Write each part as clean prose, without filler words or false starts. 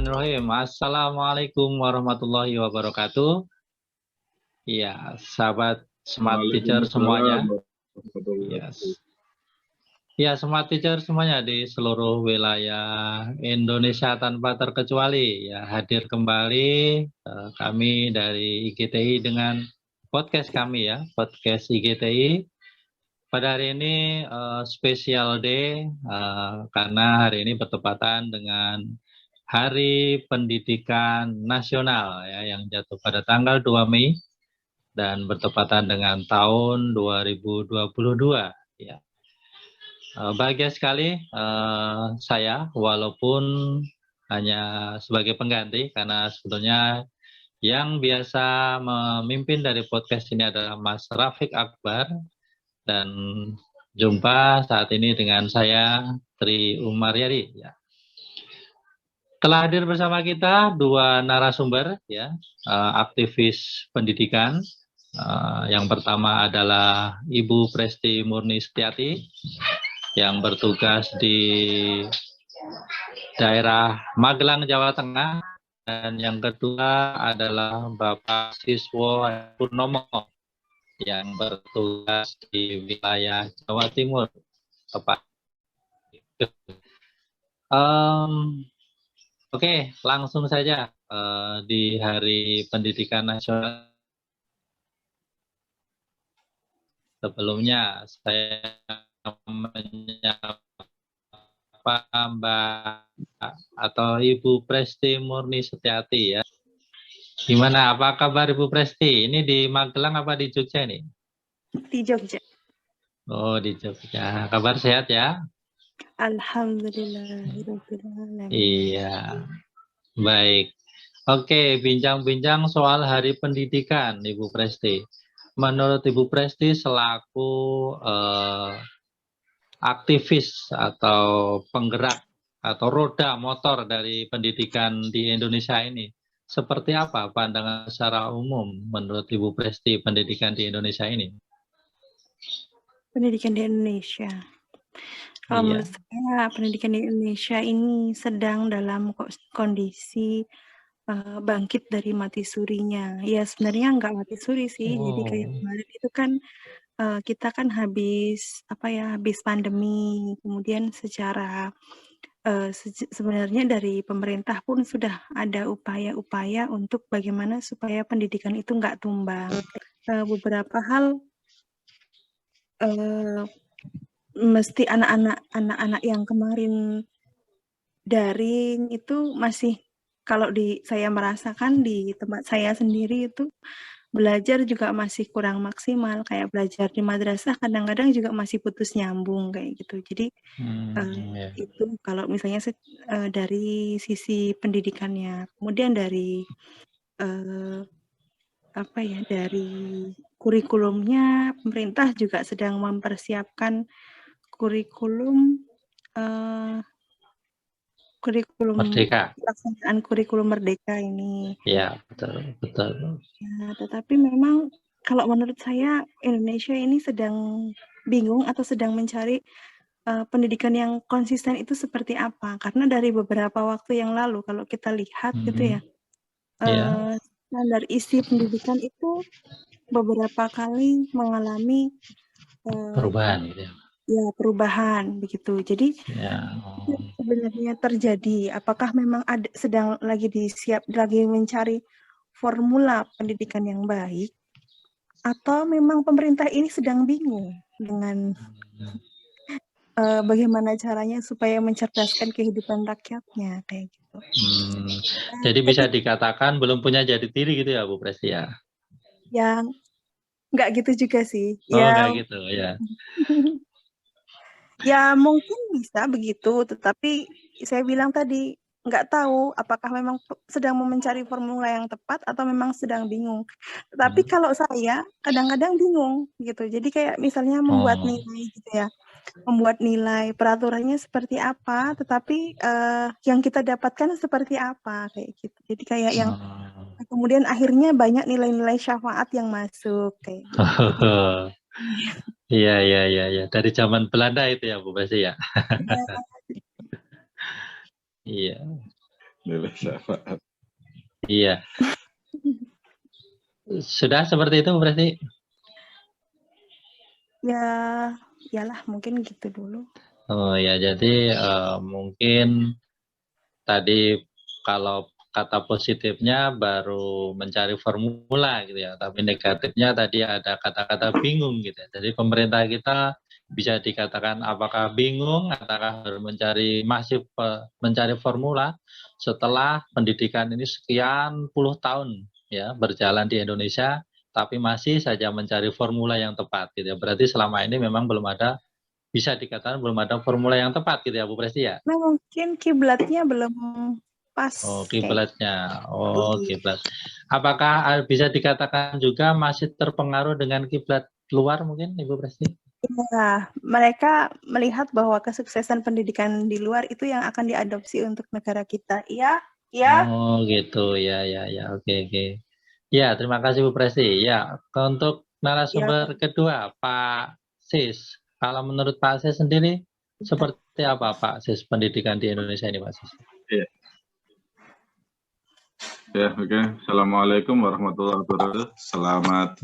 Bismillahirrahmanirrahim. Assalamualaikum warahmatullahi wabarakatuh. Ya, sahabat Smart Teacher semuanya. Yes. Ya, Smart Teacher semuanya di seluruh wilayah Indonesia tanpa terkecuali. Ya, hadir kembali kami dari IGTI dengan podcast kami ya, podcast IGTI. Pada hari ini special day karena hari ini bertepatan dengan Hari Pendidikan Nasional ya, yang jatuh pada tanggal 2 Mei dan bertepatan dengan tahun 2022 ya. Bahagia sekali saya walaupun hanya sebagai pengganti karena sebetulnya yang biasa memimpin dari podcast ini adalah Mas Rafiq Akbar, dan jumpa saat ini dengan saya Tri Umaryadi ya. Telah hadir bersama kita dua narasumber ya, aktivis pendidikan. Yang pertama adalah Ibu Presti Murni Setiati yang bertugas di daerah Magelang, Jawa Tengah, dan yang kedua adalah Bapak Siswo Purnomo yang bertugas di wilayah Jawa Timur. Tepat. Oke, langsung saja di Hari Pendidikan Nasional. Sebelumnya saya menyapa Mbak atau Ibu Presti Murni Setiati ya. Gimana, apa kabar Ibu Presti? Ini di Magelang apa di Jogja nih? Di Jogja. Oh, di Jogja. Kabar sehat ya? Alhamdulillah. Iya. Baik, oke, bincang-bincang soal Hari Pendidikan, Ibu Presti. Menurut Ibu Presti selaku aktivis atau penggerak atau roda motor dari pendidikan di Indonesia ini, seperti apa pandangan secara umum menurut Ibu Presti pendidikan di Indonesia ini? Pendidikan di Indonesia. Kalau menurut saya, pendidikan di Indonesia ini sedang dalam kondisi bangkit dari mati surinya. Ya sebenarnya nggak mati suri sih. Jadi kayak kemarin itu kan kita kan habis pandemi. Kemudian secara sebenarnya dari pemerintah pun sudah ada upaya-upaya untuk bagaimana supaya pendidikan itu nggak tumbang. Beberapa hal mesti anak-anak yang kemarin daring itu masih, kalau saya merasakan di tempat saya sendiri itu belajar juga masih kurang maksimal, kayak belajar di madrasah kadang-kadang juga masih putus nyambung kayak gitu. Jadi itu kalau misalnya dari sisi pendidikannya. Kemudian dari dari kurikulumnya, pemerintah juga sedang mempersiapkan kurikulum Merdeka. Pelaksanaan kurikulum Merdeka ini. Ya, betul. Ya, tetapi memang kalau menurut saya Indonesia ini sedang bingung atau sedang mencari pendidikan yang konsisten itu seperti apa. Karena dari beberapa waktu yang lalu kalau kita lihat gitu ya, standar isi pendidikan itu beberapa kali mengalami perubahan gitu ya. Ya, perubahan begitu. Jadi sebenarnya terjadi, apakah memang sedang lagi mencari formula pendidikan yang baik, atau memang pemerintah ini sedang bingung dengan bagaimana caranya supaya mencerdaskan kehidupan rakyatnya kayak gitu. Jadi bisa dikatakan belum punya jati diri gitu ya, Bu Presti ya? Yang nggak gitu juga sih. Nggak gitu ya. Ya mungkin bisa begitu, tetapi saya bilang tadi nggak tahu apakah memang sedang mencari formula yang tepat atau memang sedang bingung. Tetapi kalau saya kadang-kadang bingung gitu. Jadi kayak misalnya membuat nilai gitu ya, membuat nilai peraturannya seperti apa, tetapi yang kita dapatkan seperti apa kayak gitu. Jadi kayak yang kemudian akhirnya banyak nilai-nilai syafaat yang masuk kayak gitu. Iya. Dari zaman Belanda itu ya, Bu Presti ya. Iya. nilai syafaat. Iya. Sudah seperti itu berarti? Ya, iyalah mungkin gitu dulu. Oh ya, jadi mungkin tadi kalau kata positifnya baru mencari formula gitu ya, tapi negatifnya tadi ada kata-kata bingung gitu ya. Jadi pemerintah kita bisa dikatakan apakah bingung, apakah harus masih mencari formula setelah pendidikan ini sekian puluh tahun ya berjalan di Indonesia, tapi masih saja mencari formula yang tepat gitu ya. Berarti selama ini memang bisa dikatakan belum ada formula yang tepat gitu ya Bu Presti ya. Nah, mungkin kiblatnya belum pas. Oh, Kayak kiblatnya. Oh, kiblat. Apakah bisa dikatakan juga masih terpengaruh dengan kiblat luar mungkin, Ibu Presti? ya, mereka melihat bahwa kesuksesan pendidikan di luar itu yang akan diadopsi untuk negara kita. Iya, iya. Oh, gitu. Ya, ya, ya. Oke, oke. Ya, terima kasih Bu Presti. Ya, untuk narasumber kedua, Pak Sis. Kalau menurut Pak Sis sendiri, seperti apa Pak Sis pendidikan di Indonesia ini, Pak Sis? Iya. Ya, oke. Assalamualaikum warahmatullahi wabarakatuh. Selamat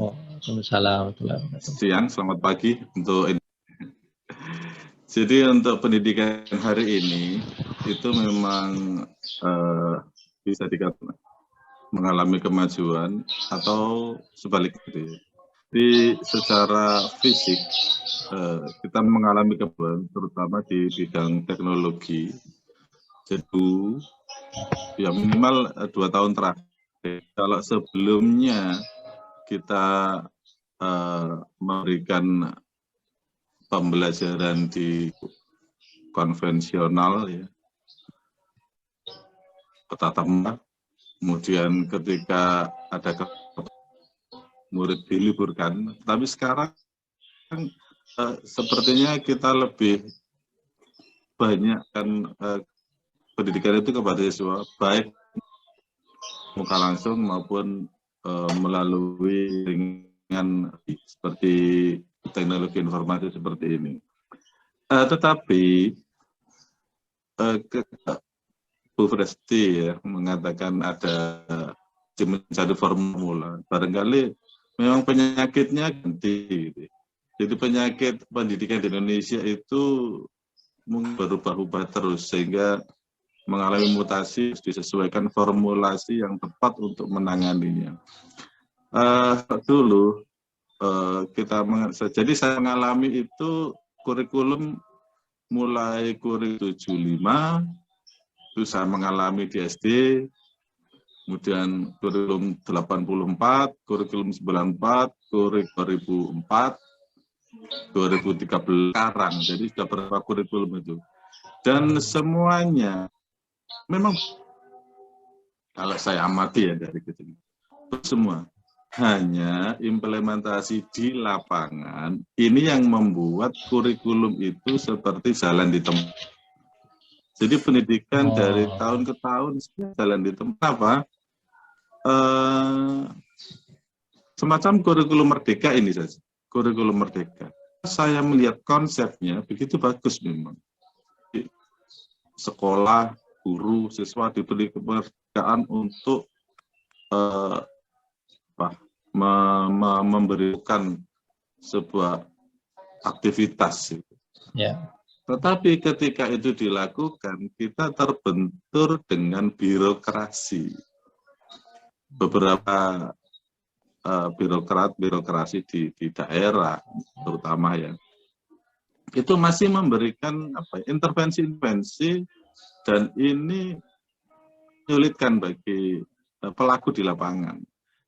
siang, selamat pagi untuk ini. Jadi untuk pendidikan hari ini itu memang bisa dikatakan mengalami kemajuan atau sebaliknya. Jadi secara fisik kita mengalami kemajuan terutama di bidang teknologi. Jadi ya minimal 2 tahun terakhir. Kalau sebelumnya kita memberikan pembelajaran di konvensional ya, tatap muka, kemudian ketika ada murid diliburkan, tapi sekarang sepertinya kita lebih banyak kan pendidikan itu kepada siswa, baik muka langsung maupun melalui jaringan seperti teknologi informasi seperti ini. Tetapi Bu Presti ya mengatakan ada mencari formula, barangkali memang penyakitnya ganti. Jadi penyakit pendidikan di Indonesia itu berubah-ubah terus sehingga mengalami mutasi, disesuaikan formulasi yang tepat untuk menanganinya. Dulu jadi saya mengalami itu kurikulum mulai kurikulum 75, itu saya mengalami di SD, kemudian kurikulum 84, kurikulum 94, kurikulum 2004, 2013 sekarang, jadi sudah berapa kurikulum itu. Dan semuanya memang kalau saya amati ya dari kecil, semua hanya implementasi di lapangan ini yang membuat kurikulum itu seperti jalan di tempat. Jadi pendidikan dari tahun ke tahun jalan di tempat apa? Semacam kurikulum merdeka ini saja, kurikulum merdeka. Saya melihat konsepnya begitu bagus memang. Sekolah, guru, siswa diberi kemerdekaan untuk memberikan sebuah aktivitas. Ya. Tetapi ketika itu dilakukan, kita terbentur dengan birokrasi. Beberapa birokrasi di daerah, terutama ya, itu masih memberikan intervensi-intervensi, dan ini menyulitkan bagi pelaku di lapangan.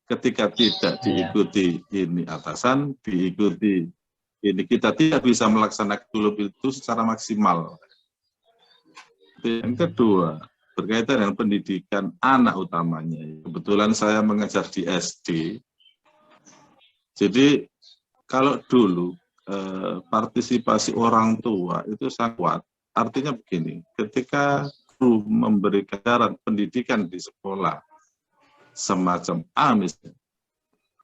Ketika tidak diikuti ini atasan, diikuti ini kita tidak bisa melaksanakan dulu itu secara maksimal. Yang kedua, berkaitan dengan pendidikan anak utamanya. Kebetulan saya mengajar di SD. Jadi kalau dulu partisipasi orang tua itu sangat kuat. Artinya begini, ketika guru memberikan pendidikan di sekolah semacam A misalnya,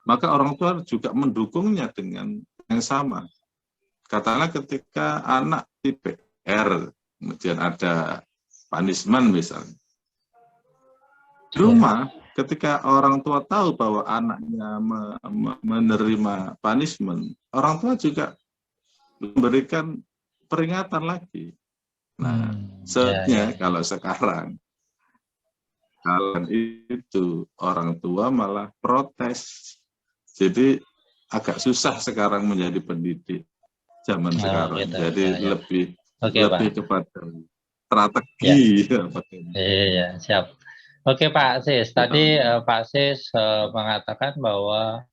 maka orang tua juga mendukungnya dengan yang sama. Katakanlah ketika anak di PR, kemudian ada punishment misalnya, Di rumah, ketika orang tua tahu bahwa anaknya menerima punishment, orang tua juga memberikan peringatan lagi. Nah, sebenarnya kalau sekarang, kalau itu orang tua malah protes. Jadi agak susah sekarang menjadi pendidik zaman sekarang. Gitu, jadi lebih kepada strategi. Iya, siap. Oke Pak Sis, tadi Pak Sis mengatakan bahwa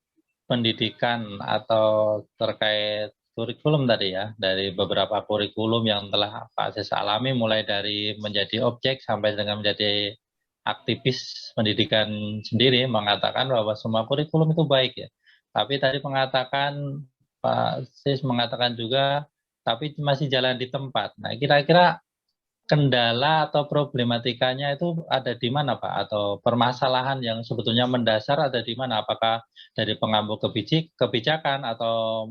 pendidikan atau terkait kurikulum tadi ya, dari beberapa kurikulum yang telah Pak Sis alami, mulai dari menjadi objek sampai dengan menjadi aktivis pendidikan sendiri, mengatakan bahwa semua kurikulum itu baik ya. Tapi tadi mengatakan, Pak Sis mengatakan juga, tapi masih jalan di tempat. Nah, kira-kira kendala atau problematikanya itu ada di mana Pak? Atau permasalahan yang sebetulnya mendasar ada di mana? Apakah dari pengambil kebijakan atau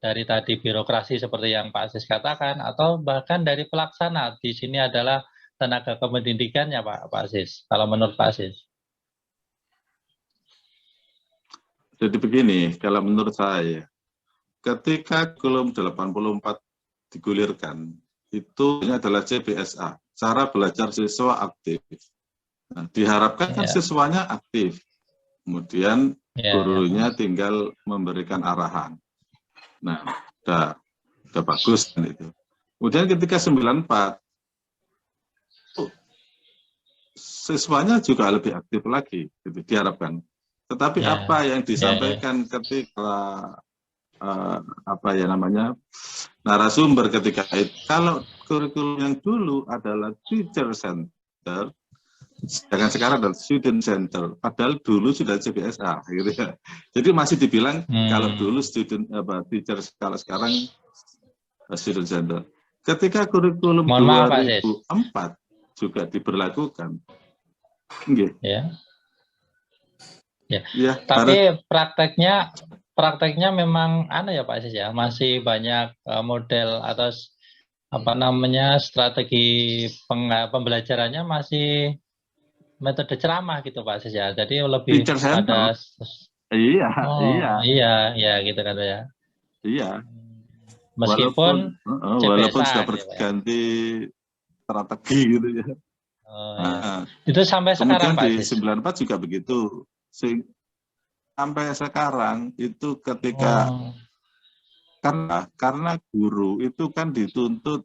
dari tadi birokrasi seperti yang Pak Sis katakan, atau bahkan dari pelaksana? Di sini adalah tenaga kependidikannya Pak Sis, kalau menurut Pak Sis. Jadi begini, kalau menurut saya, ketika kurikulum 84 digulirkan, itu adalah CBSA, cara belajar siswa aktif. Nah, diharapkan kan siswanya aktif, kemudian gurunya tinggal memberikan arahan. Nah, udah bagus kan itu. Kemudian ketika 94, siswanya juga lebih aktif lagi, gitu, diharapkan. Tetapi apa yang disampaikan ketika narasumber ketika itu, kalau kurikulum yang dulu adalah teacher center, sedangkan sekarang adalah student center, padahal dulu sudah CBSA, gitu ya. Jadi masih dibilang kalau dulu teacher, kalau sekarang student center. Ketika kurikulum 2004 juga diberlakukan, tapi prakteknya memang ya Pak Sis ya, masih banyak model atau strategi pembelajarannya masih metode ceramah gitu Pak Sis ya. Jadi lebih pada iya gitu kan ya. Iya. Meskipun walaupun sudah berganti strategi gitu ya. Itu sampai sekarang Pak Sis. Di 94 juga begitu. Sampai sekarang itu ketika karena guru itu kan dituntut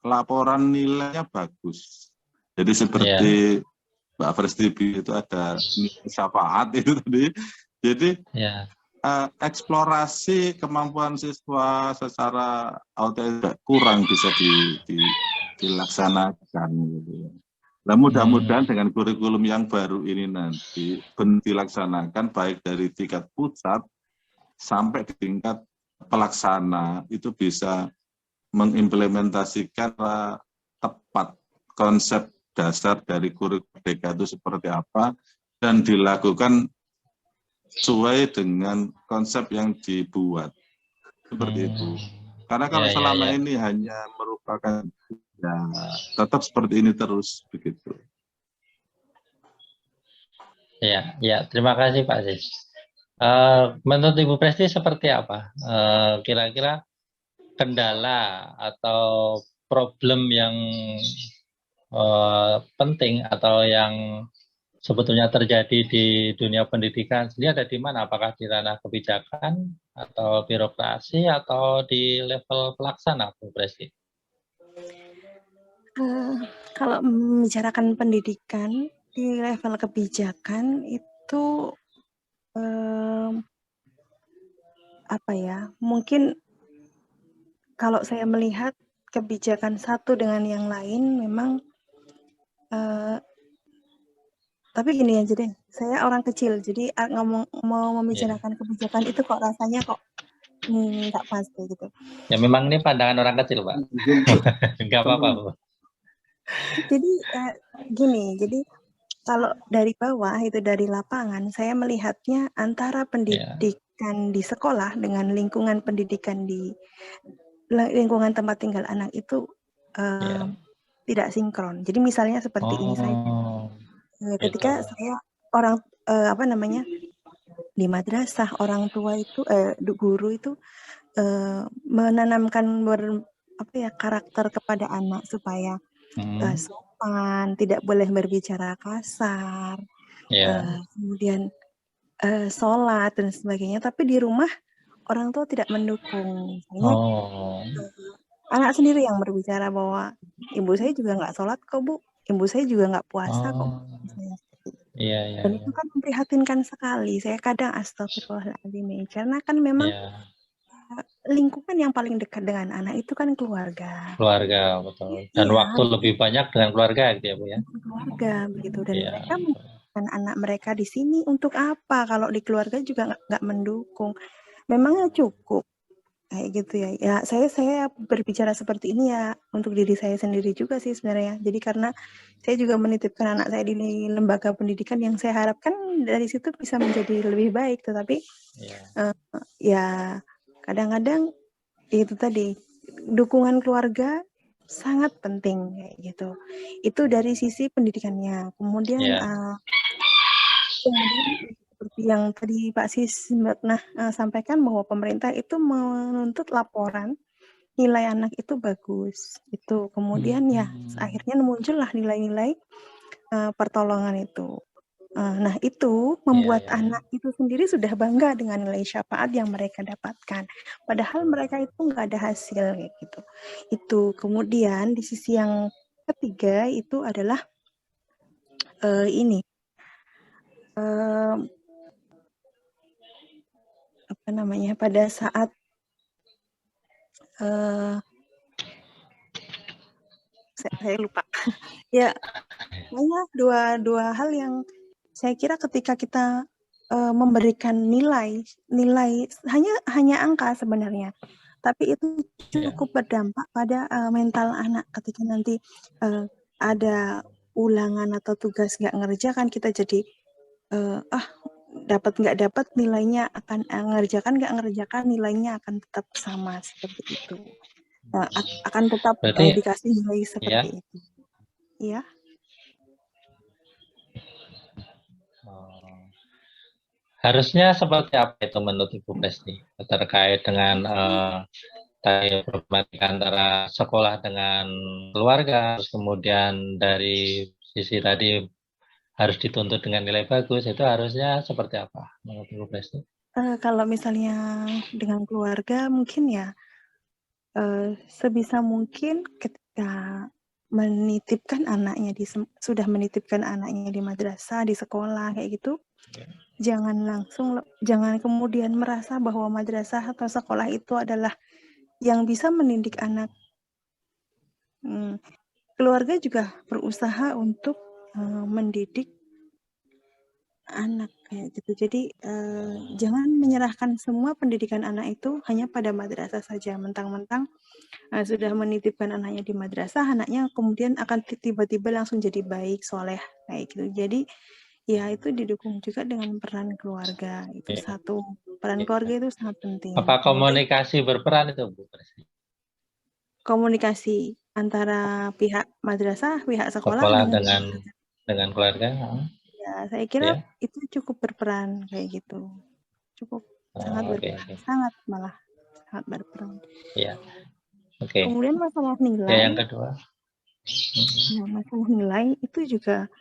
laporan nilainya bagus. Jadi seperti Mbak Prestibi itu ada syafaat itu tadi. Jadi eksplorasi kemampuan siswa secara autentik kurang bisa dilaksanakan gitu. Nah, mudah-mudahan dengan kurikulum yang baru ini nanti dilaksanakan baik dari tingkat pusat sampai ke tingkat pelaksana itu bisa mengimplementasikan tepat konsep dasar dari kurikulum merdeka itu seperti apa dan dilakukan sesuai dengan konsep yang dibuat seperti itu. Karena kalau selama ini hanya merupakan tetap seperti ini terus begitu. Ya, terima kasih Pak Sis. Menurut Ibu Presti seperti apa? Kira-kira kendala atau problem yang penting atau yang sebetulnya terjadi di dunia pendidikan sendiri ada di mana? Apakah di ranah kebijakan atau birokrasi atau di level pelaksana, Bu Presti? Kalau membicarakan pendidikan di level kebijakan itu mungkin kalau saya melihat kebijakan satu dengan yang lain memang tapi gini aja deh, saya orang kecil jadi mau membicarakan kebijakan itu kok rasanya kok nggak pas gitu. Ya memang ini pandangan orang kecil Pak. Nggak apa-apa Bu. Jadi jadi kalau dari bawah itu dari lapangan saya melihatnya antara pendidikan di sekolah dengan lingkungan pendidikan di lingkungan tempat tinggal anak itu tidak sinkron. Jadi misalnya seperti ini saja. ketika saya orang apa namanya di madrasah, orang tua itu guru itu menanamkan karakter kepada anak supaya sopan, tidak boleh berbicara kasar, kemudian sholat dan sebagainya. Tapi di rumah orang tua tidak mendukung. Misalnya anak sendiri yang berbicara bahwa ibu saya juga nggak sholat kok Bu, ibu saya juga nggak puasa kok. Dan itu kan memprihatinkan sekali. Saya kadang astagfirullahaladzim, karena kan memang lingkungan yang paling dekat dengan anak itu kan keluarga. Keluarga, betul. Dan waktu lebih banyak dengan keluarga gitu ya Bu ya. Keluarga begitu, dan mereka menempatkan anak mereka di sini untuk apa kalau di keluarga juga nggak mendukung. Memangnya cukup kayak gitu ya. Ya saya berbicara seperti ini ya untuk diri saya sendiri juga sih sebenarnya. Jadi karena saya juga menitipkan anak saya di lembaga pendidikan yang saya harapkan dari situ bisa menjadi lebih baik. Tetapi ya kadang-kadang itu tadi dukungan keluarga sangat penting kayak gitu. Itu dari sisi pendidikannya. Kemudian seperti yang tadi Pak Sis sampaikan bahwa pemerintah itu menuntut laporan nilai anak itu bagus. Itu kemudian ya akhirnya muncullah nilai-nilai pertolongan itu. Nah itu membuat anak itu sendiri sudah bangga dengan nilai syafaat yang mereka dapatkan. Padahal mereka itu nggak ada hasil kayak gitu. Itu kemudian di sisi yang ketiga itu adalah pada saat saya lupa. Ya, banyak dua hal yang saya kira ketika kita memberikan nilai hanya angka sebenarnya, tapi itu cukup berdampak pada mental anak ketika nanti ada ulangan atau tugas nggak ngerjakan, kita jadi dapat nggak dapat nilainya akan ngerjakan nilainya akan tetap sama seperti itu. Akan tetap dikasih nilai seperti itu. Iya. Harusnya seperti apa itu menurut Ibu Presti terkait dengan problematika antara sekolah dengan keluarga, terus kemudian dari sisi tadi harus dituntut dengan nilai bagus, itu harusnya seperti apa menurut Ibu Presti? Kalau misalnya dengan keluarga mungkin ya sebisa mungkin ketika menitipkan anaknya sudah menitipkan anaknya di madrasah, di sekolah kayak gitu, jangan kemudian merasa bahwa madrasah atau sekolah itu adalah yang bisa mendidik anak. Keluarga juga berusaha untuk mendidik anak kayak gitu. Jadi jangan menyerahkan semua pendidikan anak itu hanya pada madrasah saja. Mentang-mentang sudah menitipkan anaknya di madrasah, anaknya kemudian akan tiba-tiba langsung jadi baik, soleh kayak gitu. Jadi ya itu didukung juga dengan peran keluarga. Itu satu, peran keluarga itu sangat penting. Apa komunikasi berperan itu Bu Presti? Komunikasi antara pihak madrasah, pihak sekolah dengan keluarga. Ya, saya kira itu cukup berperan kayak gitu. Cukup sangat berperan. Sangat berperan. Ya. Kemudian masalah nilai. Ya, yang kedua. Nah, masalah nilai itu juga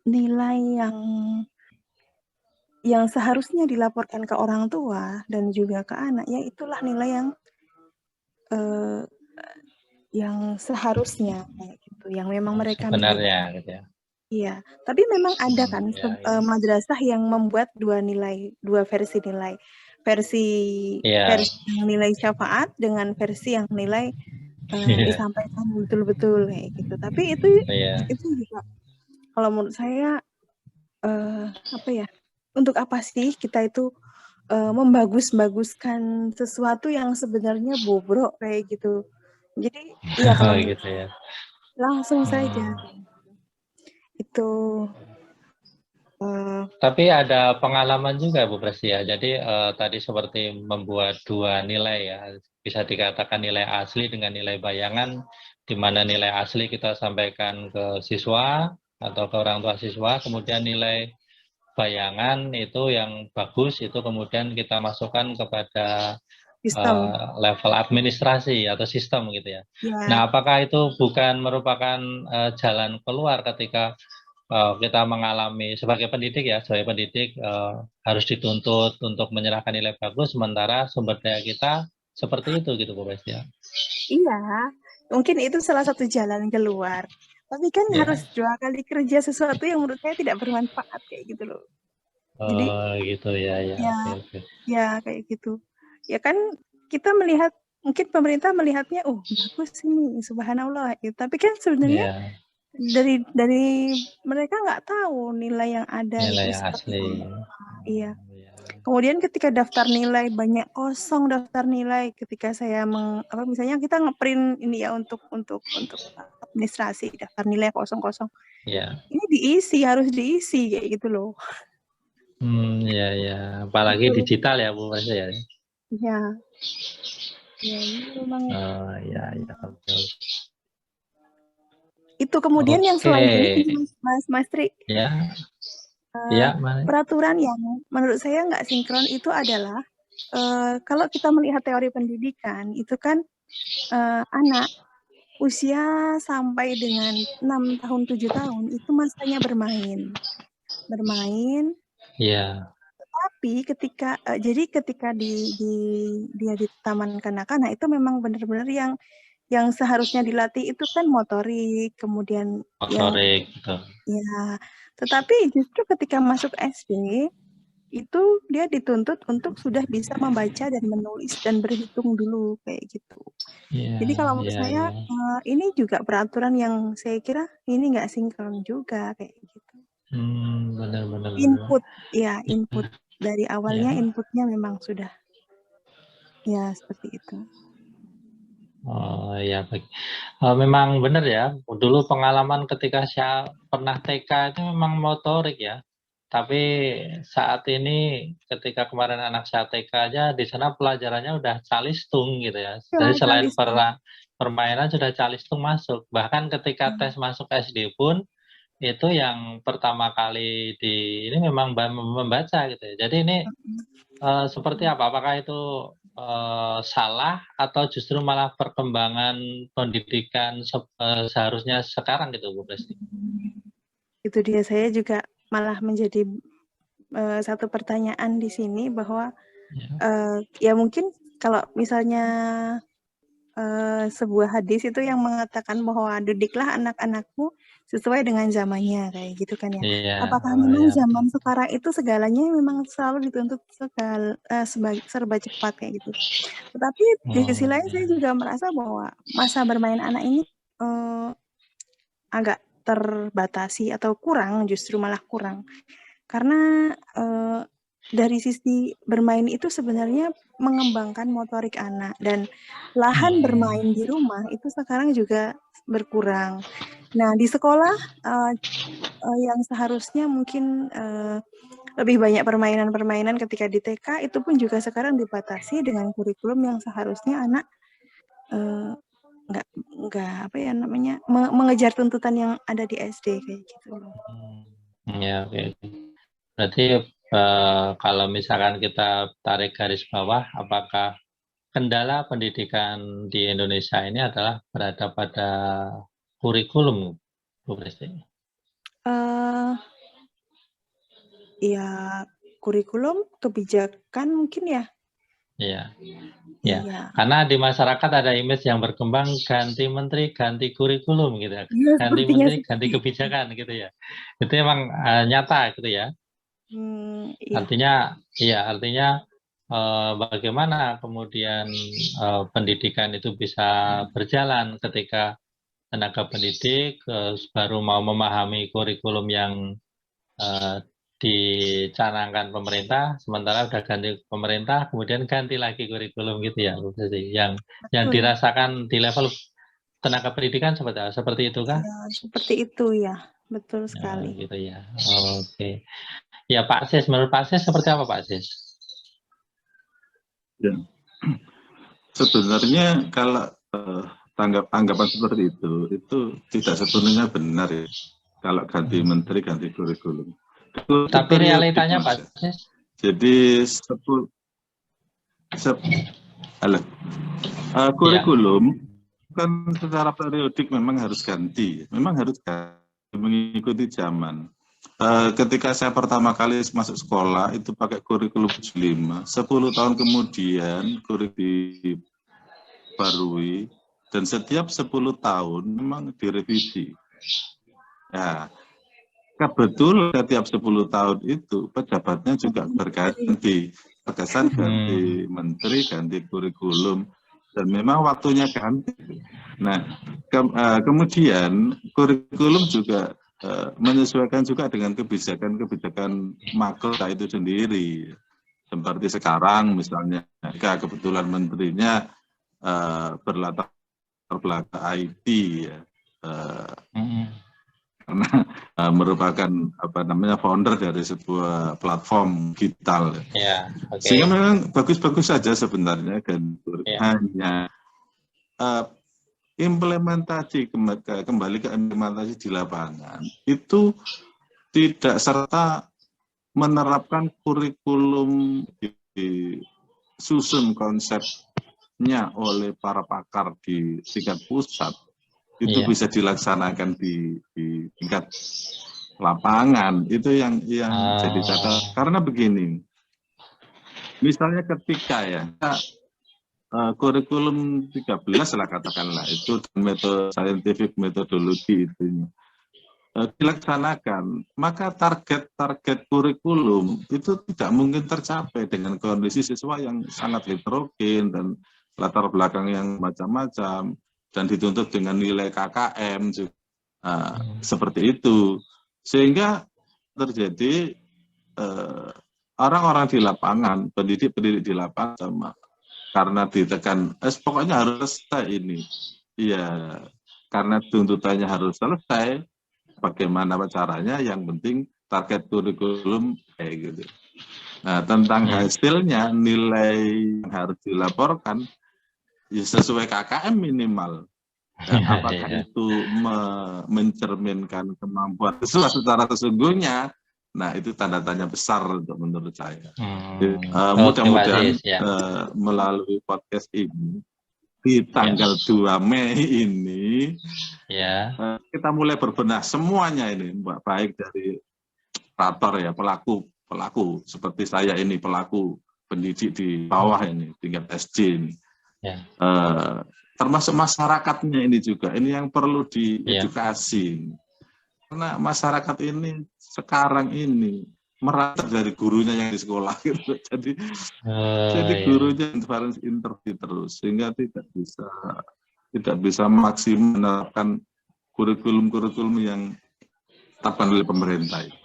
nilai yang seharusnya dilaporkan ke orang tua dan juga ke anak, ya itulah nilai yang seharusnya kayak gitu, yang memang mereka sebenarnya gitu ya. Iya, tapi memang ada kan madrasah yang membuat dua versi nilai. Versi nilai syafaat dengan versi yang nilai disampaikan betul-betul kayak gitu. Tapi itu juga kalau menurut saya untuk apa sih kita itu membagus-baguskan sesuatu yang sebenarnya bobrok kayak gitu. Jadi ya kalau gitu ya. Langsung saja itu. Tapi ada pengalaman juga Bu Presti ya. Jadi tadi seperti membuat dua nilai ya, bisa dikatakan nilai asli dengan nilai bayangan. di mana nilai asli kita sampaikan ke siswa atau ke orang tua siswa, kemudian nilai bayangan itu yang bagus itu kemudian kita masukkan kepada Sistem. level administrasi atau sistem gitu ya. Ya. Nah, apakah itu bukan merupakan jalan keluar ketika kita mengalami sebagai pendidik ya, sebagai pendidik harus dituntut untuk menyerahkan nilai bagus, sementara sumber daya kita seperti itu gitu Bu Presti ya. Iya, mungkin itu salah satu jalan keluar. Tapi kan harus 2 kali kerja sesuatu yang menurut saya tidak bermanfaat kayak gitu loh. Jadi, gitu ya, ya. Ya, Okay. Ya kayak gitu. Ya kan kita melihat, mungkin pemerintah melihatnya, oh bagus ini, subhanallah. Ya, tapi kan sebenarnya dari mereka nggak tahu nilai yang ada nilai itu seperti asli. apa. Iya. Kemudian ketika daftar nilai banyak kosong daftar nilai, ketika saya misalnya kita ngeprint ini ya untuk administrasi daftar nilai kosong-kosong. Ya. Ini harus diisi kayak gitu loh. Ya. Apalagi Betul. digital ya Bu Presti ya. Iya. Ya, memang. Ya, betul. Itu kemudian yang selain ini Mas Tri. Ya. Peraturan yang menurut saya nggak sinkron itu adalah kalau kita melihat teori pendidikan itu kan anak usia sampai dengan 6 tahun 7 tahun itu masanya bermain. Iya. Tapi ketika ketika dia di taman kanak-kanak itu memang benar-benar yang seharusnya dilatih itu kan motorik, kemudian motorik gitu. Ya, tetapi justru ketika masuk SD itu dia dituntut untuk sudah bisa membaca dan menulis dan berhitung dulu kayak gitu. Jadi kalau menurut saya ini juga peraturan yang saya kira ini nggak sinkron juga kayak gitu. Benar. Input dari awalnya inputnya memang sudah ya seperti itu. Ya baik. Memang benar ya. Dulu pengalaman ketika saya pernah TK itu memang motorik ya. Tapi saat ini ketika kemarin anak saya TK aja di sana pelajarannya udah calistung gitu ya. Jadi selain permainan sudah calistung masuk. Bahkan ketika tes masuk SD pun itu yang pertama kali ini memang membaca gitu ya. Jadi ini seperti apa? Apakah itu salah atau justru malah perkembangan pendidikan seharusnya sekarang gitu Bu Presti? Itu dia, saya juga malah menjadi satu pertanyaan di sini bahwa ya mungkin kalau misalnya sebuah hadis itu yang mengatakan bahwa didiklah anak-anakmu sesuai dengan zamannya kayak gitu kan ya. Apakah memang zaman sekarang itu segalanya memang selalu dituntut serba cepat kayak gitu. Tetapi di sisi lain saya juga merasa bahwa masa bermain anak ini agak terbatasi atau justru malah kurang. Karena dari sisi bermain itu sebenarnya mengembangkan motorik anak dan lahan bermain di rumah itu sekarang juga berkurang. Nah, di sekolah yang seharusnya mungkin lebih banyak permainan-permainan ketika di TK itu pun juga sekarang dibatasi dengan kurikulum yang seharusnya anak nggak mengejar tuntutan yang ada di SD kayak gitu loh. Ya, oke. Berarti kalau misalkan kita tarik garis bawah, apakah kendala pendidikan di Indonesia ini adalah berada pada kurikulum, Bu Presti? Ya, kurikulum, kebijakan mungkin ya. Iya. Karena di masyarakat ada image yang berkembang ganti menteri, ganti kurikulum gitu ya. Ganti menteri, ganti kebijakan gitu ya. Itu emang nyata gitu ya. Artinya bagaimana kemudian pendidikan itu bisa berjalan ketika tenaga pendidik baru mau memahami kurikulum yang dicanangkan pemerintah, sementara udah ganti pemerintah, kemudian ganti lagi kurikulum gitu ya, Bu Siti. Yang dirasakan di level tenaga pendidikan seperti itu kah? Ya, seperti itu ya, betul sekali. Gitu ya. Oke. Ya Pak Sis, menurut Pak Sis seperti apa Pak Sis? Ya. Sebenarnya kalau Tanggapan seperti itu tidak sepenuhnya benar ya. Kalau ganti menteri, ganti kurikulum. Tapi realitanya Pak Sis? Jadi kurikulum kan secara periodik memang harus ganti, mengikuti zaman. Ketika saya pertama kali masuk sekolah itu pakai kurikulum 75, 10 tahun kemudian kurikulum dibarui dan setiap 10 tahun memang direvisi. Ya, kebetulan setiap 10 tahun itu pejabatnya juga berganti, terkesan ganti menteri, ganti kurikulum, dan memang waktunya ganti. Nah, kemudian kurikulum juga menyesuaikan juga dengan kebijakan makro itu sendiri. Seperti sekarang misalnya, jika kebetulan menterinya berlatar belakang IT, ya, karena merupakan founder dari sebuah platform digital. Ya, okay. Sehingga memang bagus-bagus saja sebenarnya, dan hanya implementasi kembali ke implementasi di lapangan itu tidak serta menerapkan kurikulum disusun konsepnya oleh para pakar di tingkat pusat itu bisa dilaksanakan di tingkat lapangan. Itu yang jadi catatan. Karena begini, misalnya ketika kurikulum 13 lah katakanlah, itu metode scientific metodologi itu dilaksanakan, maka target kurikulum itu tidak mungkin tercapai dengan kondisi siswa yang sangat heterogen dan latar belakang yang macam-macam, dan dituntut dengan nilai KKM juga, seperti itu, sehingga terjadi orang-orang di lapangan, pendidik di lapangan sama, karena ditekan, pokoknya harus selesai ini, ya karena tuntutannya harus selesai, bagaimana caranya, yang penting target kurikulum kayak gitu. Nah, tentang hasilnya, nilai yang harus dilaporkan ya sesuai KKM minimal. Dan apakah itu mencerminkan kemampuan siswa secara sesungguhnya? Nah, itu tanda tanya besar untuk menurut saya. Mudah-mudahan melalui podcast ini di tanggal 2 Mei ini kita mulai berbenah semuanya ini, baik dari operator ya, pelaku seperti saya ini, pelaku pendidik di bawah ini, tingkat SJ ini. Termasuk masyarakatnya ini juga, ini yang perlu diedukasi. Karena masyarakat ini sekarang ini merata dari gurunya yang di sekolah gitu. Jadi gurunya intervensi terus, sehingga tidak bisa maksimal menerapkan kurikulum yang ditetapkan oleh pemerintah itu.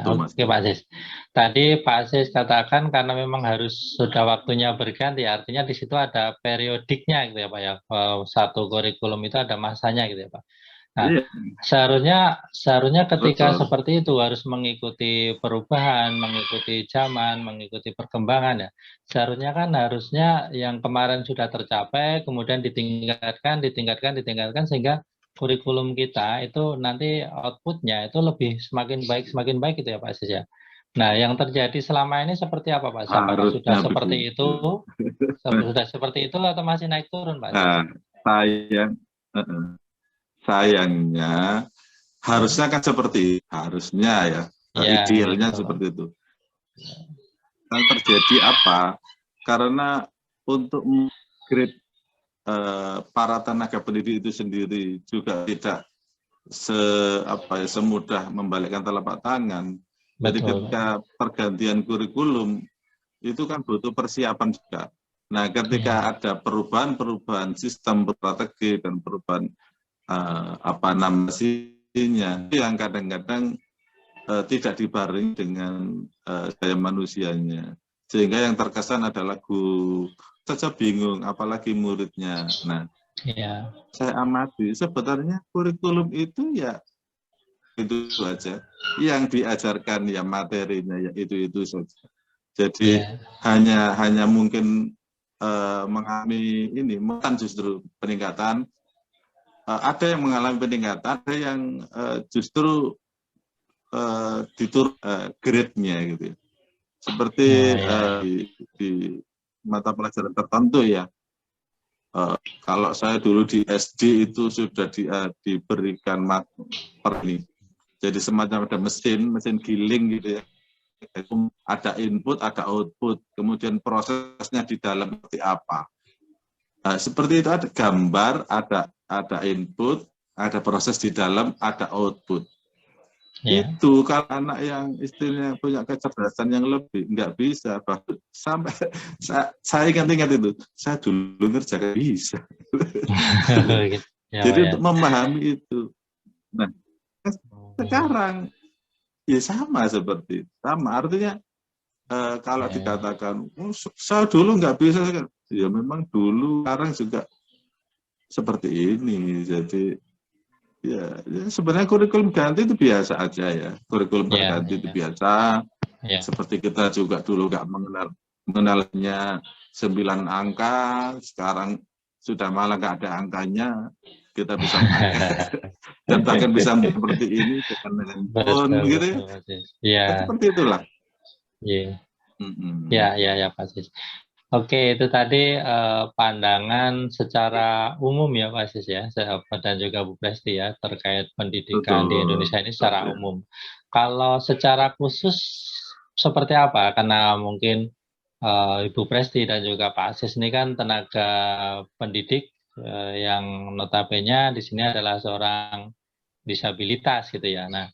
Oke Pak Sis. Tadi Pak Sis katakan karena memang sudah waktunya berganti, artinya di situ ada periodiknya gitu ya Pak ya. Satu kurikulum itu ada masanya gitu ya Pak. Nah, seharusnya ketika seperti itu harus mengikuti perubahan, mengikuti zaman, mengikuti perkembangan ya. Harusnya yang kemarin sudah tercapai, kemudian ditingkatkan sehingga kurikulum kita itu nanti outputnya itu semakin baik gitu ya Pak Sis ya. Nah, yang terjadi selama ini seperti apa Pak? Apakah sudah seperti itu? Sudah seperti itu atau masih naik turun Pak Sis? Sayangnya harusnya kan seperti idealnya seperti itu. Yang terjadi apa? Karena untuk grade para tenaga pendidik itu sendiri juga tidak semudah membalikkan telapak tangan. Jadi ketika pergantian kurikulum itu kan butuh persiapan juga. Nah, ketika ada perubahan sistem strategi dan perubahan yang kadang-kadang tidak dibarengi dengan daya manusianya, sehingga yang terkesan adalah guru saja bingung, apalagi muridnya. Nah, saya amati sebenarnya kurikulum itu ya itu saja, yang diajarkan ya materinya ya itu saja. Jadi hanya mungkin mengalami ini, justru peningkatan. Ada yang mengalami peningkatan, ada yang justru diturun grade-nya gitu. Seperti di mata pelajaran tertentu ya. Kalau saya dulu di SD itu sudah diberikan ini. Jadi semacam ada mesin giling gitu ya. Ada input, ada output, kemudian prosesnya di dalam seperti apa. Seperti itu, ada gambar, ada input, ada proses di dalam, ada output. Itu kalau anak yang istilahnya punya kecerdasan yang lebih nggak bisa, bahkan sampai saya ingat itu, saya dulu ngerjakan bisa. Jadi untuk memahami itu. Nah, sekarang ya sama seperti itu. Sama artinya kalau dikatakan saya dulu nggak bisa, ya memang dulu, sekarang juga seperti ini. Jadi ya sebenarnya kurikulum ganti itu biasa aja ya. Kurikulum terganti itu biasa. Seperti kita juga dulu nggak mengenalnya 9 angka, sekarang sudah malah nggak ada angkanya. Kita bisa dan bahkan bisa seperti ini dengan handphone gitu ya. Seperti itulah. Ya Pak Sis. Oke, itu tadi pandangan secara umum ya Pak Sis ya, dan juga Bu Presti ya, terkait pendidikan di Indonesia ini secara umum. Kalau secara khusus seperti apa? Karena mungkin Ibu Presti dan juga Pak Sis ini kan tenaga pendidik yang notabene di sini adalah seorang disabilitas gitu ya. Nah,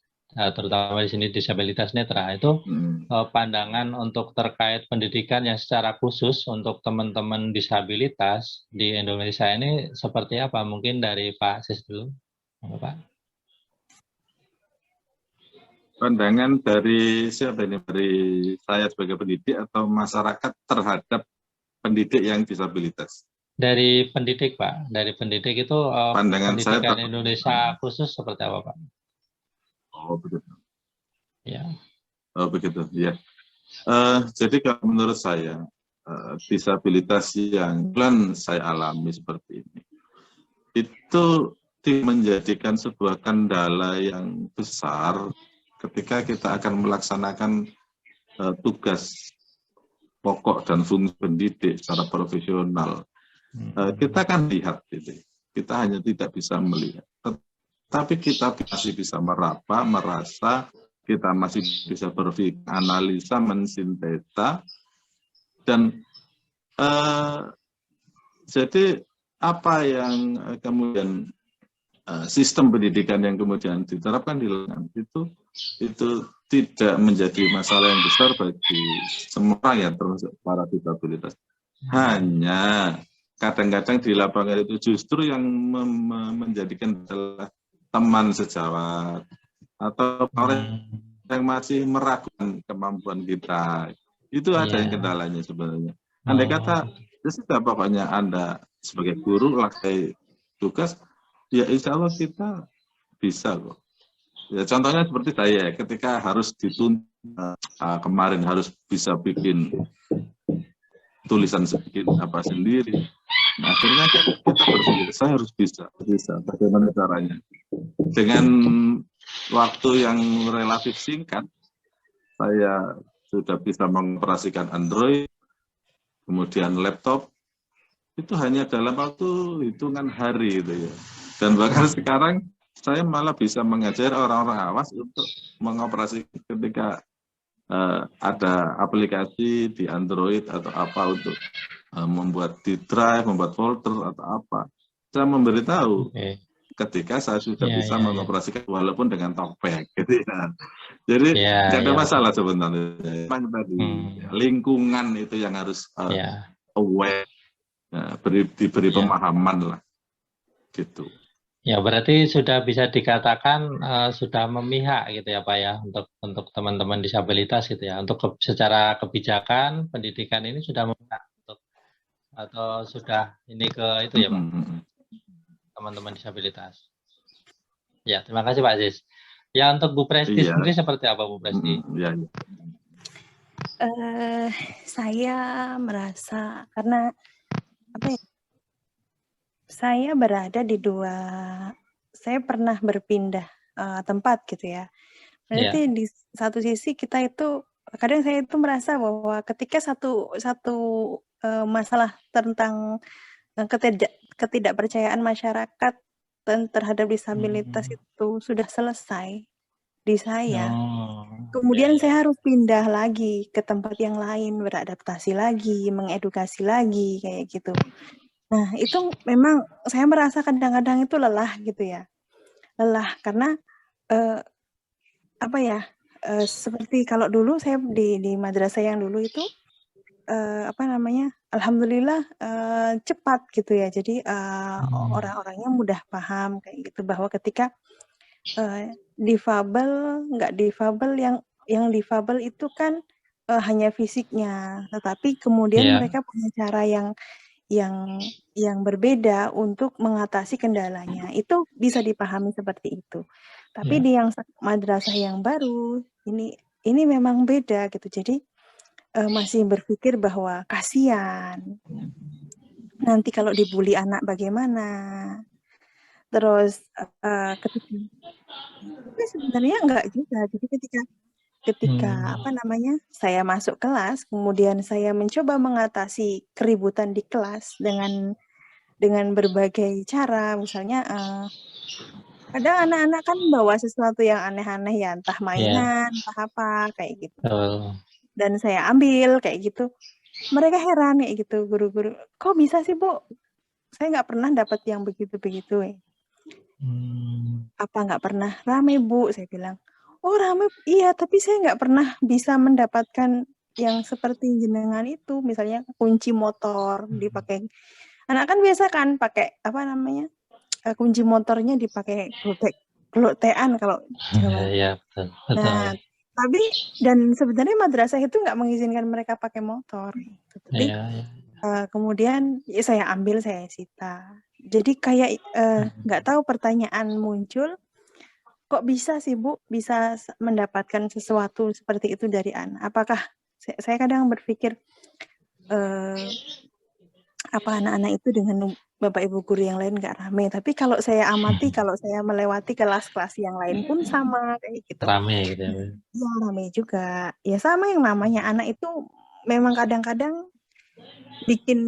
terutama di sini disabilitas netra, itu pandangan untuk terkait pendidikan yang secara khusus untuk teman-teman disabilitas di Indonesia ini seperti apa? Mungkin dari Pak Sis dulu, Pak. Pandangan dari siapa ini? Dari saya sebagai pendidik atau masyarakat terhadap pendidik yang disabilitas? Dari pendidik, Pak. Dari pendidik itu pandangan pendidikan saya Indonesia khusus seperti apa, Pak? Oh begitu. Ya. Oh begitu, ya. Jadi kalau menurut saya disabilitas yang saya alami seperti ini, itu menjadikan sebuah kendala yang besar ketika kita akan melaksanakan tugas pokok dan fungsi pendidik secara profesional. Kita kan lihat, kita hanya tidak bisa melihat. Tapi kita masih bisa meraba, merasa, kita masih bisa berpikir, analisa, mensintesa, dan jadi apa yang kemudian sistem pendidikan yang kemudian diterapkan di lapangan itu tidak menjadi masalah yang besar bagi semua orang ya, termasuk para disabilitas. Hanya kadang-kadang di lapangan itu justru yang menjadikan adalah teman sejawat atau orang yang masih meragukan kemampuan kita. Itu ada yang kendalanya sebenarnya. Andai kata sudah pokoknya Anda sebagai guru laksai tugas, ya insya Allah kita bisa kok. Ya, contohnya seperti saya, ketika harus dituntut kemarin harus bisa bikin tulisan sendiri. Nah, akhirnya kita berpikir, saya harus bisa. Bagaimana caranya? Dengan waktu yang relatif singkat, saya sudah bisa mengoperasikan Android, kemudian laptop, itu hanya dalam waktu hitungan hari itu ya. Dan bahkan sekarang saya malah bisa mengajar orang-orang awas untuk mengoperasikan ketika ada aplikasi di Android atau apa untuk membuat di drive, membuat folder atau apa. Saya memberitahu ketika saya sudah bisa mengoperasikan walaupun dengan talkback gitu ya. Jadi tidak ada masalah sebenarnya. Lingkungan itu yang harus aware, diberi pemahaman lah gitu. Ya, berarti sudah bisa dikatakan sudah memihak gitu ya Pak ya untuk teman-teman disabilitas gitu ya. Untuk secara kebijakan pendidikan ini sudah memihak atau sudah ini ke itu ya Pak, teman-teman disabilitas. Ya, terima kasih Pak Aziz. Ya, untuk Bu Presti sendiri seperti apa Bu Presti? Saya merasa karena apa ya? Saya berada di saya pernah berpindah tempat gitu ya. Berarti di satu sisi kita itu kadang saya itu merasa bahwa ketika satu masalah tentang ketidakpercayaan masyarakat terhadap disabilitas itu sudah selesai di saya, kemudian saya harus pindah lagi ke tempat yang lain, beradaptasi lagi, mengedukasi lagi kayak gitu. Nah, itu memang saya merasa kadang-kadang itu lelah gitu ya. Lelah karena apa ya? Seperti kalau dulu saya di madrasah yang dulu itu apa namanya? Alhamdulillah cepat gitu ya. Jadi orang-orangnya mudah paham kayak gitu bahwa ketika difabel, nggak difabel, yang difabel itu kan hanya fisiknya, tetapi kemudian mereka punya cara yang berbeda untuk mengatasi kendalanya. Itu bisa dipahami seperti itu. Tapi di yang madrasah yang baru ini memang beda gitu. Jadi masih berpikir bahwa kasihan. Nanti kalau dibully anak bagaimana? Terus tapi sebenarnya enggak juga. Jadi ketika apa namanya? Saya masuk kelas, kemudian saya mencoba mengatasi keributan di kelas dengan berbagai cara, misalnya kadang anak-anak kan bawa sesuatu yang aneh-aneh ya, entah mainan, entah apa kayak gitu. Dan saya ambil kayak gitu. Mereka heran kayak gitu, guru-guru. Kok bisa sih, Bu? Saya nggak pernah dapat yang begitu-begitu. Apa nggak pernah rame, Bu? Saya bilang. Oh, rame. Iya, tapi saya nggak pernah bisa mendapatkan yang seperti jenengan itu. Misalnya kunci motor dipakai. Anak kan biasa kan pakai apa namanya? Kunci motornya dipakai gelotean kalau Jawa. Betul. Nah, tapi dan sebenarnya madrasah itu nggak mengizinkan mereka pakai motor. Tapi kemudian saya ambil, saya sita. Jadi kayak nggak tahu pertanyaan muncul, kok bisa sih Bu bisa mendapatkan sesuatu seperti itu dari anak? Apakah saya kadang berpikir apa anak-anak itu dengan Bapak Ibu guru yang lain nggak rame, tapi kalau saya amati, kalau saya melewati kelas-kelas yang lain pun sama kayak gitu. Rame gitu ya. Ya rame juga. Ya sama yang namanya anak itu memang kadang-kadang bikin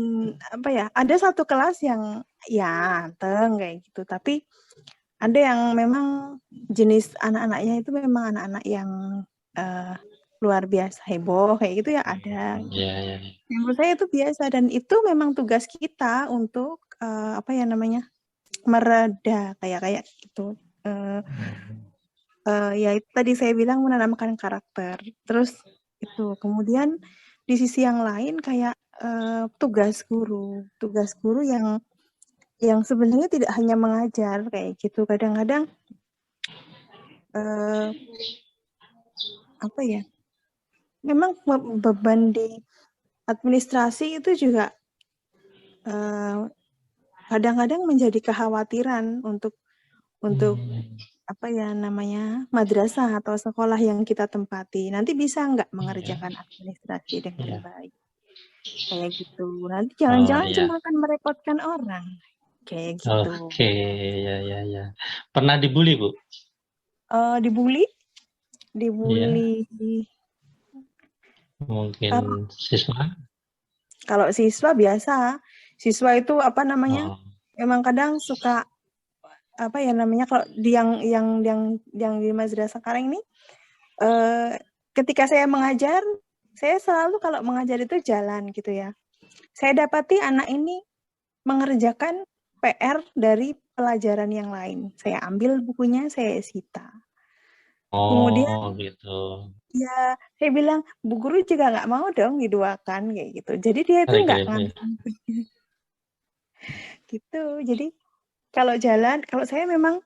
apa ya? Ada satu kelas yang ya anteng kayak gitu, tapi ada yang memang jenis anak-anaknya itu memang anak-anak yang luar biasa heboh kayak gitu ya ada. Iya. Menurut saya itu biasa dan itu memang tugas kita untuk apa ya namanya mereda kayak gitu. Ya itu tadi saya bilang menanamkan karakter. Terus itu kemudian di sisi yang lain kayak tugas guru yang sebenarnya tidak hanya mengajar kayak gitu. Kadang-kadang apa ya? Memang beban di administrasi itu juga kadang-kadang menjadi kekhawatiran untuk apa ya namanya madrasah atau sekolah yang kita tempati. Nanti bisa nggak mengerjakan administrasi dengan baik? Kayak gitu. Nanti jangan-jangan cuma akan merepotkan orang. Kayak gitu. Oke, ya. Pernah dibully, Bu? Dibully? Mungkin siswa? Kalau siswa biasa. Siswa itu apa namanya? Emang kadang suka apa ya namanya kalau yang di madrasah sekarang ini ketika saya mengajar, saya selalu kalau mengajar itu jalan gitu ya. Saya dapati anak ini mengerjakan PR dari pelajaran yang lain. Saya ambil bukunya, saya sita. Kemudian gitu. Ya, saya bilang, Bu Guru juga nggak mau dong diduakan kayak gitu. Jadi dia itu nggak ngambil gitu. Jadi kalau jalan, kalau saya memang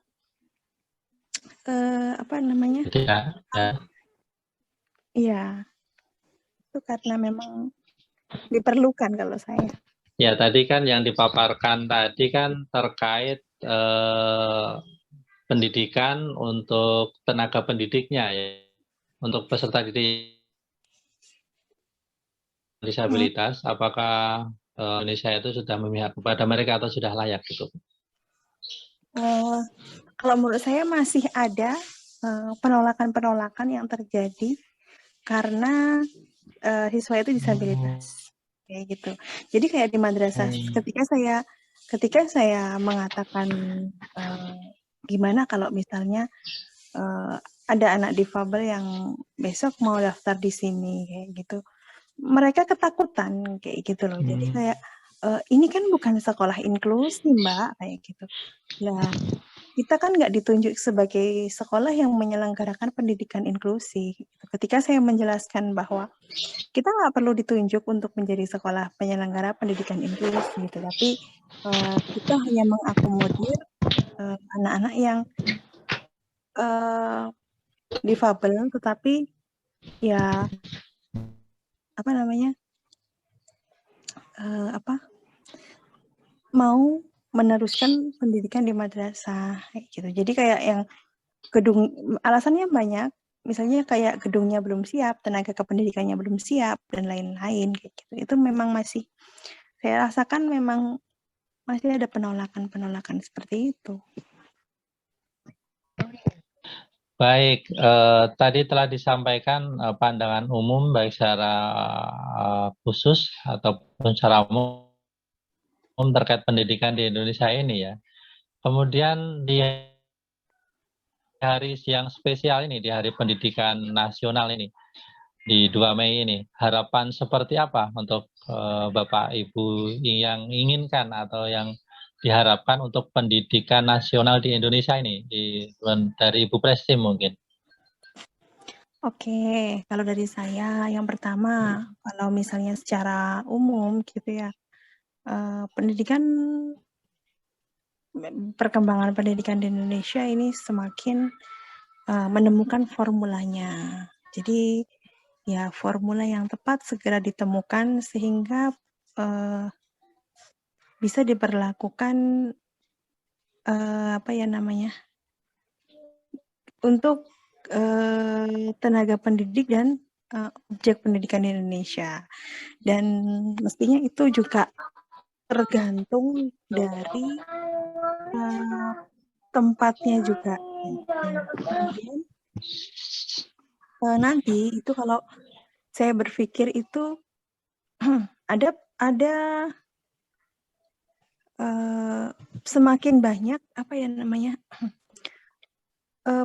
apa namanya? Iya, itu karena memang diperlukan kalau saya. Ya tadi kan yang dipaparkan tadi kan terkait pendidikan untuk tenaga pendidiknya ya, untuk peserta didik disabilitas, apakah Indonesia itu sudah memihak kepada mereka atau sudah layak gitu? Kalau menurut saya masih ada penolakan-penolakan yang terjadi karena siswa itu disabilitas kayak gitu. Jadi kayak di madrasah ketika saya mengatakan gimana kalau misalnya ada anak difabel yang besok mau daftar di sini kayak gitu, mereka ketakutan kayak gitu loh. Jadi kayak ini kan bukan sekolah inklusi Mbak kayak gitu. Nah, kita kan nggak ditunjuk sebagai sekolah yang menyelenggarakan pendidikan inklusi. Ketika saya menjelaskan bahwa kita nggak perlu ditunjuk untuk menjadi sekolah penyelenggara pendidikan inklusi, gitu, tapi kita hanya mengakomodir anak-anak yang difabel, tetapi ya apa namanya mau meneruskan pendidikan di madrasah kayak gitu. Jadi kayak yang gedung, alasannya banyak, misalnya kayak gedungnya belum siap, tenaga kependidikannya belum siap, dan lain-lain kayak gitu. Itu memang masih, saya rasakan memang masih ada penolakan-penolakan seperti itu. Baik, tadi telah disampaikan pandangan umum baik secara khusus ataupun secara umum terkait pendidikan di Indonesia ini ya. Kemudian di hari yang spesial ini, di Hari Pendidikan Nasional ini, di 2 Mei ini, harapan seperti apa untuk Bapak Ibu yang inginkan atau yang diharapkan untuk pendidikan nasional di Indonesia ini, dari Ibu Presti mungkin? Oke, kalau dari saya yang pertama, kalau misalnya secara umum gitu ya, perkembangan pendidikan di Indonesia ini semakin menemukan formulanya. Jadi ya formula yang tepat segera ditemukan sehingga bisa diberlakukan untuk tenaga pendidik dan objek pendidikan di Indonesia. Dan mestinya itu juga tergantung dari tempatnya juga. Kemudian nanti itu kalau saya berpikir itu ada semakin banyak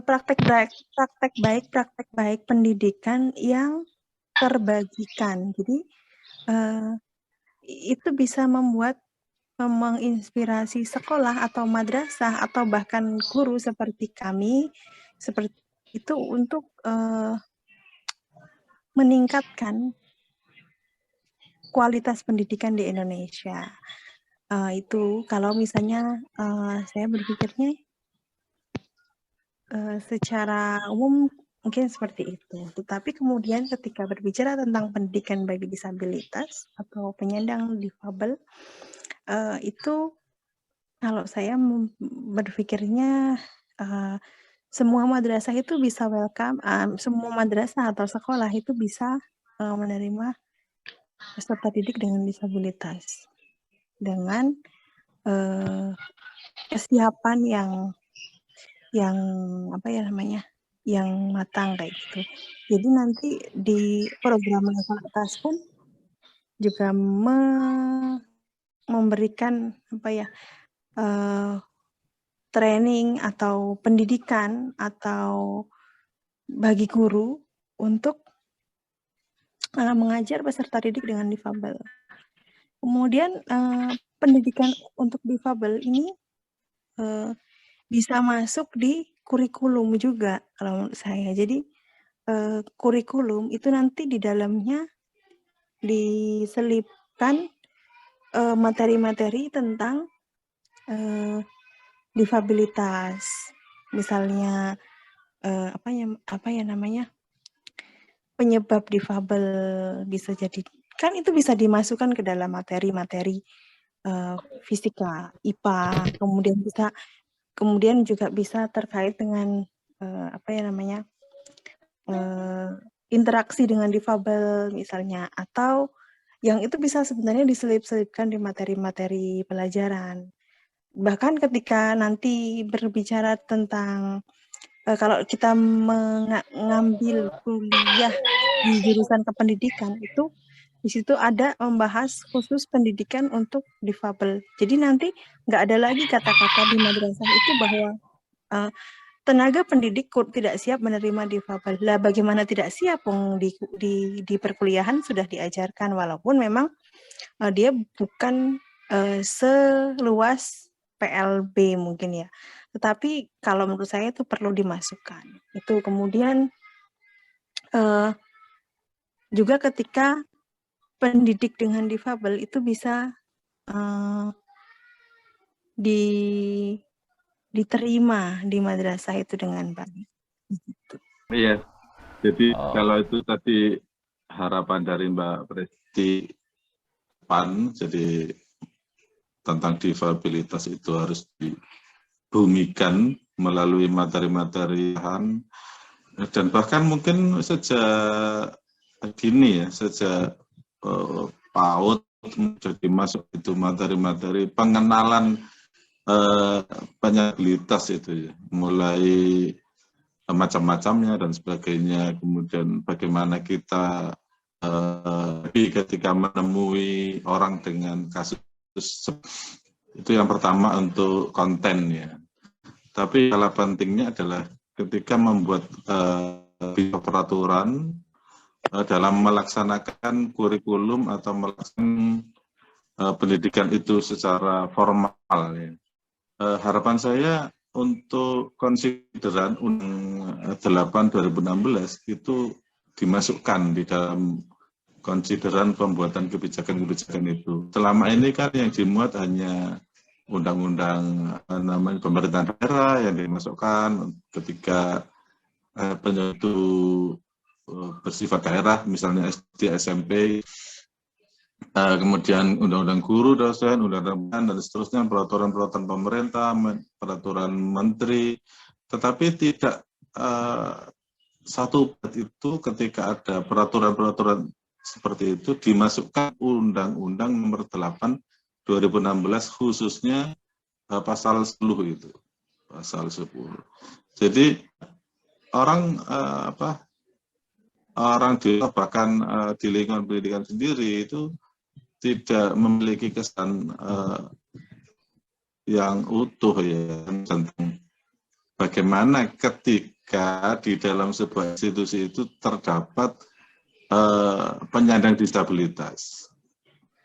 praktek baik pendidikan yang terbagikan. Jadi itu bisa menginspirasi sekolah atau madrasah atau bahkan guru seperti kami seperti itu untuk meningkatkan kualitas pendidikan di Indonesia. Itu kalau misalnya saya berpikirnya secara umum mungkin seperti itu. Tetapi kemudian ketika berbicara tentang pendidikan bagi disabilitas atau penyandang difabel, itu kalau saya berpikirnya semua madrasah itu bisa welcome, semua madrasah atau sekolah itu bisa menerima peserta didik dengan disabilitas dengan kesiapan yang matang kayak gitu. Jadi nanti di program level atas pun juga memberikan training atau pendidikan atau bagi guru untuk mengajar peserta didik dengan difabel. Kemudian pendidikan untuk difabel ini bisa masuk di kurikulum juga kalau menurut saya. Jadi kurikulum itu nanti di dalamnya diselipkan materi-materi tentang difabilitas. Misalnya penyebab difabel bisa jadi, kan itu bisa dimasukkan ke dalam materi-materi fisika, IPA, kemudian juga bisa terkait dengan interaksi dengan difabel misalnya, atau yang itu bisa sebenarnya diselip-selipkan di materi-materi pelajaran. Bahkan ketika nanti berbicara tentang kalau kita mengambil kuliah di jurusan kependidikan itu di situ ada membahas khusus pendidikan untuk difabel. Jadi nanti nggak ada lagi kata-kata di madrasah itu bahwa tenaga pendidik tidak siap menerima difabel. Lah bagaimana tidak siap? Di perkuliahan sudah diajarkan walaupun memang dia bukan seluas PLB mungkin ya. Tetapi kalau menurut saya itu perlu dimasukkan. Itu kemudian juga ketika pendidik dengan difabel itu bisa diterima di madrasah itu dengan baik. Iya, jadi kalau itu tadi harapan dari Mbak Presti PAN, jadi tentang difabilitas itu harus dibumikan melalui materi-materi dan bahkan mungkin sejak dini ya, sejak PAUD jadi masuk itu materi-materi pengenalan penyabilitas itu ya, mulai macam-macamnya dan sebagainya, kemudian bagaimana kita ketika menemui orang dengan kasus itu yang pertama untuk konten ya. Tapi hal pentingnya adalah ketika membuat peraturan dalam melaksanakan kurikulum atau melaksanakan pendidikan itu secara formal ya. Harapan saya untuk konsideran Undang 8 2016 itu dimasukkan di dalam konsideran pembuatan kebijakan-kebijakan itu. Selama ini kan yang dimuat hanya undang-undang namanya pemerintahan daerah yang dimasukkan ketika penyentuh bersifat daerah, misalnya SD, SMP, kemudian undang-undang guru, dosen, undang-undang dan seterusnya, peraturan-peraturan pemerintah, peraturan menteri, tetapi tidak satu itu ketika ada peraturan-peraturan seperti itu dimasukkan Undang-Undang Nomor 8 2016 khususnya pasal 10 itu, pasal 10. Jadi orang orang bahkan di lingkungan pendidikan sendiri itu tidak memiliki kesan yang utuh ya tentang bagaimana ketika di dalam sebuah institusi itu terdapat penyandang disabilitas,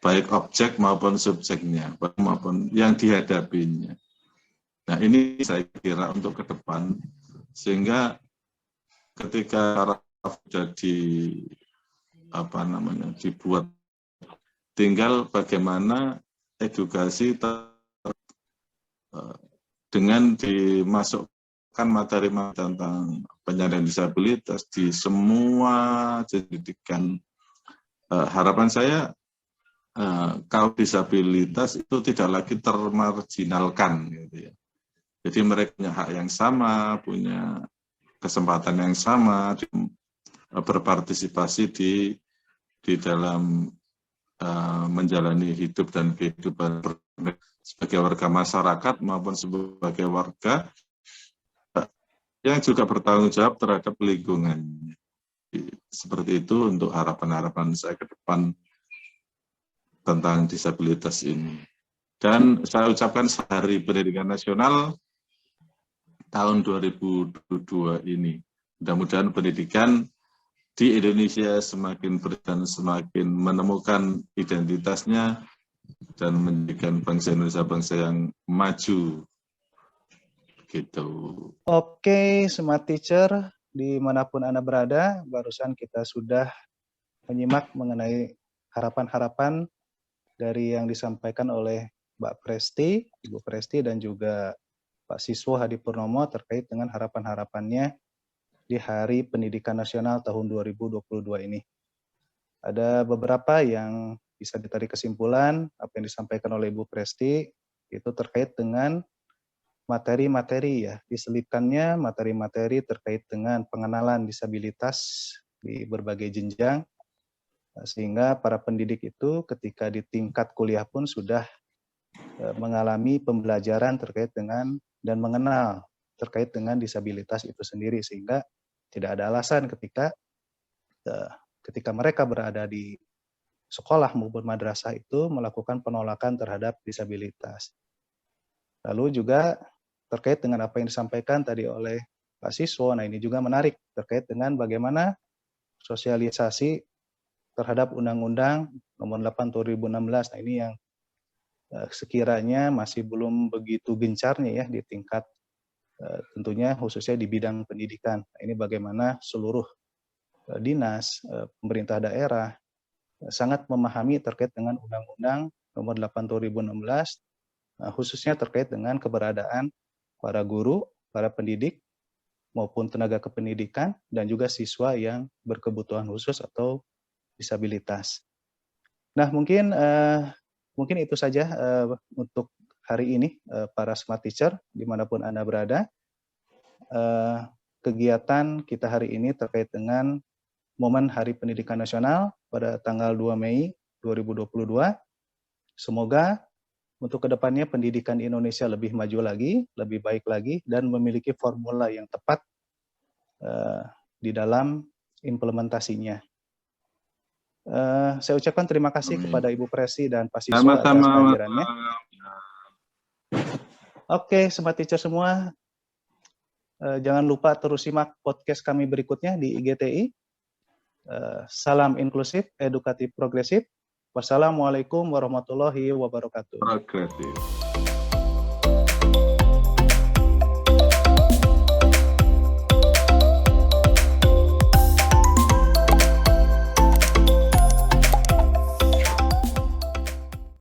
baik objek maupun subjeknya, maupun yang dihadapinya. Nah ini saya kira untuk ke depan, sehingga ketika sudah dibuat, tinggal bagaimana edukasi dengan dimasukkan materi-materi tentang penyandang disabilitas di semua pendidikan. Harapan saya kaum disabilitas itu tidak lagi termarginalkan, gitu ya. Jadi mereka punya hak yang sama, punya kesempatan yang sama, berpartisipasi di dalam menjalani hidup dan kehidupan sebagai warga masyarakat maupun sebagai warga yang juga bertanggung jawab terhadap lingkungan. Seperti itu untuk harapan-harapan saya ke depan tentang disabilitas ini. Dan saya ucapkan Hari Pendidikan Nasional tahun 2022 ini. Mudah-mudahan pendidikan di Indonesia semakin berjalan, semakin menemukan identitasnya dan menjadikan bangsa Indonesia bangsa yang maju. Gitu. Oke, Smart Teacher, dimanapun Anda berada, barusan kita sudah menyimak mengenai harapan-harapan dari yang disampaikan oleh Mbak Presti, Ibu Presti, dan juga Pak Siswo Hadi Purnomo terkait dengan harapan-harapannya di Hari Pendidikan Nasional tahun 2022 ini. Ada beberapa yang bisa ditarik kesimpulan, apa yang disampaikan oleh Ibu Presti, itu terkait dengan materi-materi ya, diselipkannya materi-materi terkait dengan pengenalan disabilitas di berbagai jenjang, sehingga para pendidik itu ketika di tingkat kuliah pun sudah mengalami pembelajaran terkait dengan dan mengenal terkait dengan disabilitas itu sendiri, sehingga tidak ada alasan ketika mereka berada di sekolah maupun madrasah itu melakukan penolakan terhadap disabilitas. Lalu juga terkait dengan apa yang disampaikan tadi oleh Pak Siswo, nah ini juga menarik terkait dengan bagaimana sosialisasi terhadap Undang-Undang Nomor 8 2016. Nah ini yang sekiranya masih belum begitu gencarnya ya di tingkat tentunya khususnya di bidang pendidikan. Nah, ini bagaimana seluruh dinas, pemerintah daerah sangat memahami terkait dengan Undang-Undang Nomor 8 2016, khususnya terkait dengan keberadaan para guru, para pendidik, maupun tenaga kependidikan, dan juga siswa yang berkebutuhan khusus atau disabilitas. Nah, mungkin itu saja untuk hari ini, para Smart Teacher, dimanapun Anda berada. Kegiatan kita hari ini terkait dengan momen Hari Pendidikan Nasional pada tanggal 2 Mei 2022. Semoga untuk kedepannya pendidikan di Indonesia lebih maju lagi, lebih baik lagi, dan memiliki formula yang tepat di dalam implementasinya. Saya ucapkan terima kasih kepada Ibu Presi dan Pak Siswo atas kehadirannya. Oke, Smart Teacher semua, jangan lupa terus simak podcast kami berikutnya di IGTI. Salam inklusif, edukatif, progresif. Wassalamualaikum warahmatullahi wabarakatuh. Progresif.